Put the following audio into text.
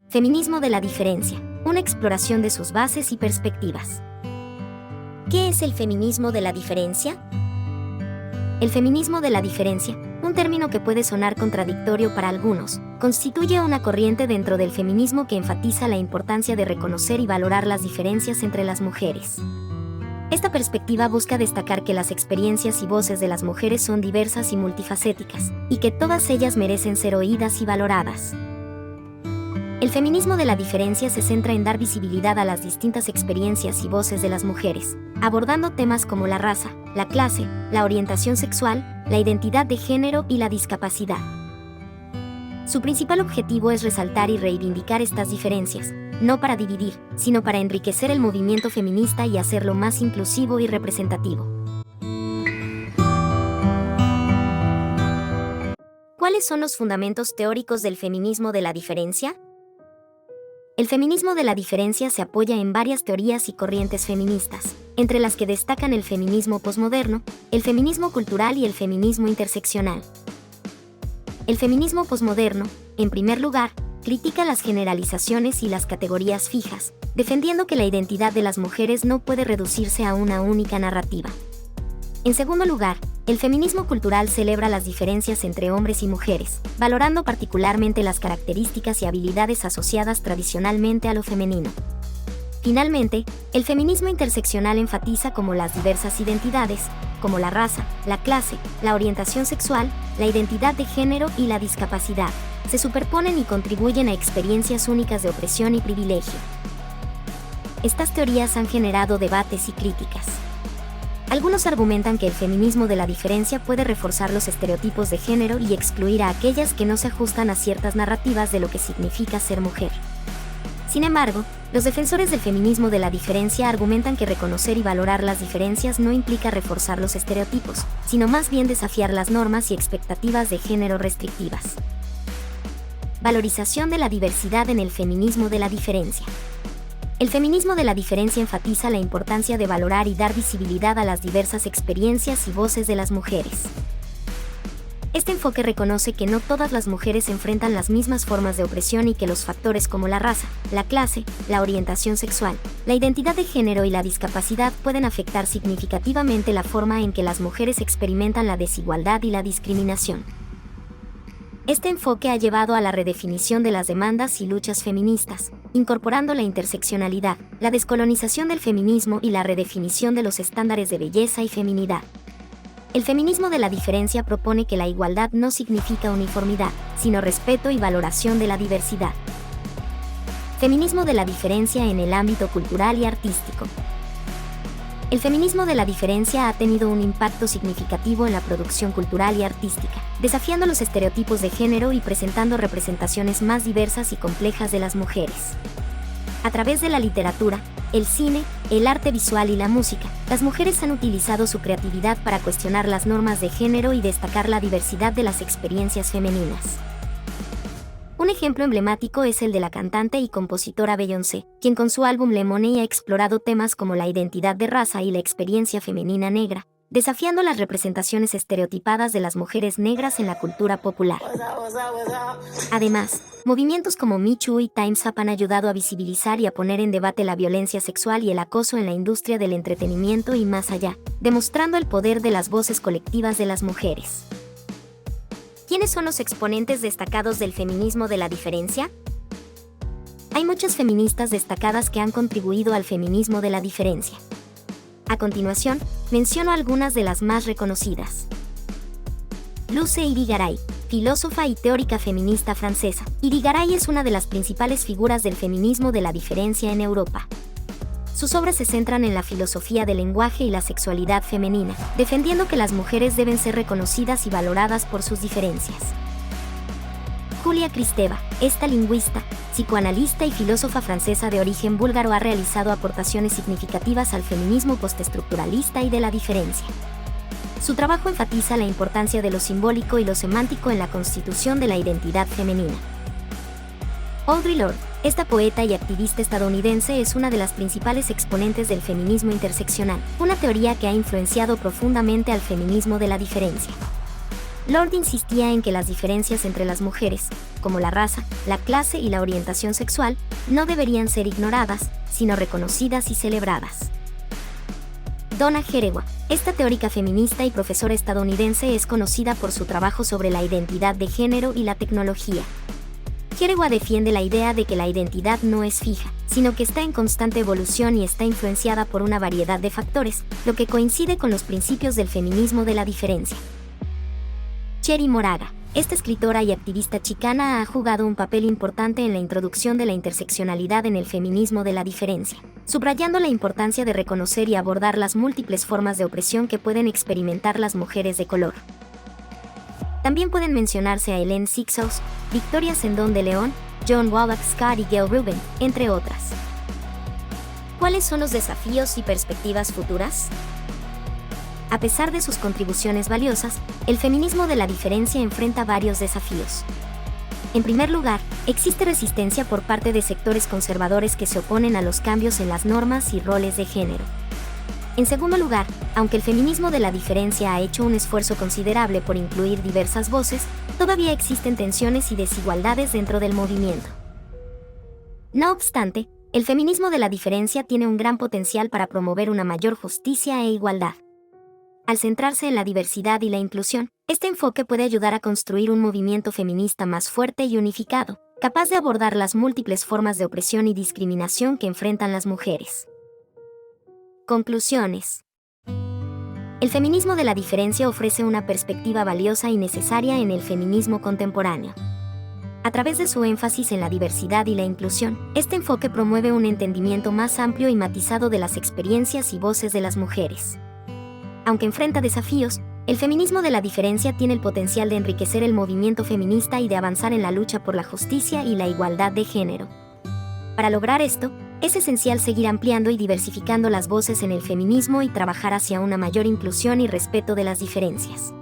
Feminismo de la diferencia, una exploración de sus bases y perspectivas. ¿Qué es el feminismo de la diferencia? El feminismo de la diferencia, un término que puede sonar contradictorio para algunos, constituye una corriente dentro del feminismo que enfatiza la importancia de reconocer y valorar las diferencias entre las mujeres. Esta perspectiva busca destacar que las experiencias y voces de las mujeres son diversas y multifacéticas, y que todas ellas merecen ser oídas y valoradas. El feminismo de la diferencia se centra en dar visibilidad a las distintas experiencias y voces de las mujeres, abordando temas como la raza, la clase, la orientación sexual, la identidad de género y la discapacidad. Su principal objetivo es resaltar y reivindicar estas diferencias, no para dividir, sino para enriquecer el movimiento feminista y hacerlo más inclusivo y representativo. ¿Cuáles son los fundamentos teóricos del feminismo de la diferencia? El feminismo de la diferencia se apoya en varias teorías y corrientes feministas, entre las que destacan el feminismo posmoderno, el feminismo cultural y el feminismo interseccional. El feminismo posmoderno, en primer lugar, critica las generalizaciones y las categorías fijas, defendiendo que la identidad de las mujeres no puede reducirse a una única narrativa. En segundo lugar, el feminismo cultural celebra las diferencias entre hombres y mujeres, valorando particularmente las características y habilidades asociadas tradicionalmente a lo femenino. Finalmente, el feminismo interseccional enfatiza cómo las diversas identidades, como la raza, la clase, la orientación sexual, la identidad de género y la discapacidad, se superponen y contribuyen a experiencias únicas de opresión y privilegio. Estas teorías han generado debates y críticas. Algunos argumentan que el feminismo de la diferencia puede reforzar los estereotipos de género y excluir a aquellas que no se ajustan a ciertas narrativas de lo que significa ser mujer. Sin embargo, los defensores del feminismo de la diferencia argumentan que reconocer y valorar las diferencias no implica reforzar los estereotipos, sino más bien desafiar las normas y expectativas de género restrictivas. Valorización de la diversidad en el feminismo de la diferencia. El feminismo de la diferencia enfatiza la importancia de valorar y dar visibilidad a las diversas experiencias y voces de las mujeres. Este enfoque reconoce que no todas las mujeres enfrentan las mismas formas de opresión y que los factores como la raza, la clase, la orientación sexual, la identidad de género y la discapacidad pueden afectar significativamente la forma en que las mujeres experimentan la desigualdad y la discriminación. Este enfoque ha llevado a la redefinición de las demandas y luchas feministas, incorporando la interseccionalidad, la descolonización del feminismo y la redefinición de los estándares de belleza y feminidad. El feminismo de la diferencia propone que la igualdad no significa uniformidad, sino respeto y valoración de la diversidad. Feminismo de la diferencia en el ámbito cultural y artístico. El feminismo de la diferencia ha tenido un impacto significativo en la producción cultural y artística, desafiando los estereotipos de género y presentando representaciones más diversas y complejas de las mujeres. A través de la literatura, el cine, el arte visual y la música, las mujeres han utilizado su creatividad para cuestionar las normas de género y destacar la diversidad de las experiencias femeninas. Un ejemplo emblemático es el de la cantante y compositora Beyoncé, quien con su álbum Lemonade ha explorado temas como la identidad de raza y la experiencia femenina negra, desafiando las representaciones estereotipadas de las mujeres negras en la cultura popular. Además, movimientos como Me Too y Time's Up han ayudado a visibilizar y a poner en debate la violencia sexual y el acoso en la industria del entretenimiento y más allá, demostrando el poder de las voces colectivas de las mujeres. ¿Quiénes son los exponentes destacados del feminismo de la diferencia? Hay muchas feministas destacadas que han contribuido al feminismo de la diferencia. A continuación, menciono algunas de las más reconocidas. Luce Irigaray, filósofa y teórica feminista francesa. Irigaray es una de las principales figuras del feminismo de la diferencia en Europa. Sus obras se centran en la filosofía del lenguaje y la sexualidad femenina, defendiendo que las mujeres deben ser reconocidas y valoradas por sus diferencias. Julia Kristeva, esta lingüista, psicoanalista y filósofa francesa de origen búlgaro ha realizado aportaciones significativas al feminismo postestructuralista y de la diferencia. Su trabajo enfatiza la importancia de lo simbólico y lo semántico en la constitución de la identidad femenina. Audre Lorde, esta poeta y activista estadounidense es una de las principales exponentes del feminismo interseccional, una teoría que ha influenciado profundamente al feminismo de la diferencia. Lord insistía en que las diferencias entre las mujeres, como la raza, la clase y la orientación sexual, no deberían ser ignoradas, sino reconocidas y celebradas. Donna Haraway, esta teórica feminista y profesora estadounidense, es conocida por su trabajo sobre la identidad de género y la tecnología. Haraway defiende la idea de que la identidad no es fija, sino que está en constante evolución y está influenciada por una variedad de factores, lo que coincide con los principios del feminismo de la diferencia. Cherríe Moraga, esta escritora y activista chicana, ha jugado un papel importante en la introducción de la interseccionalidad en el feminismo de la diferencia, subrayando la importancia de reconocer y abordar las múltiples formas de opresión que pueden experimentar las mujeres de color. También pueden mencionarse a Hélène Cixous, Victoria Sendón de León, Joan Wallach Scott y Gail Rubin, entre otras. ¿Cuáles son los desafíos y perspectivas futuras? A pesar de sus contribuciones valiosas, el feminismo de la diferencia enfrenta varios desafíos. En primer lugar, existe resistencia por parte de sectores conservadores que se oponen a los cambios en las normas y roles de género. En segundo lugar, aunque el feminismo de la diferencia ha hecho un esfuerzo considerable por incluir diversas voces, todavía existen tensiones y desigualdades dentro del movimiento. No obstante, el feminismo de la diferencia tiene un gran potencial para promover una mayor justicia e igualdad. Al centrarse en la diversidad y la inclusión, este enfoque puede ayudar a construir un movimiento feminista más fuerte y unificado, capaz de abordar las múltiples formas de opresión y discriminación que enfrentan las mujeres. Conclusiones. El feminismo de la diferencia ofrece una perspectiva valiosa y necesaria en el feminismo contemporáneo. A través de su énfasis en la diversidad y la inclusión, este enfoque promueve un entendimiento más amplio y matizado de las experiencias y voces de las mujeres. Aunque enfrenta desafíos, el feminismo de la diferencia tiene el potencial de enriquecer el movimiento feminista y de avanzar en la lucha por la justicia y la igualdad de género. Para lograr esto, es esencial seguir ampliando y diversificando las voces en el feminismo y trabajar hacia una mayor inclusión y respeto de las diferencias.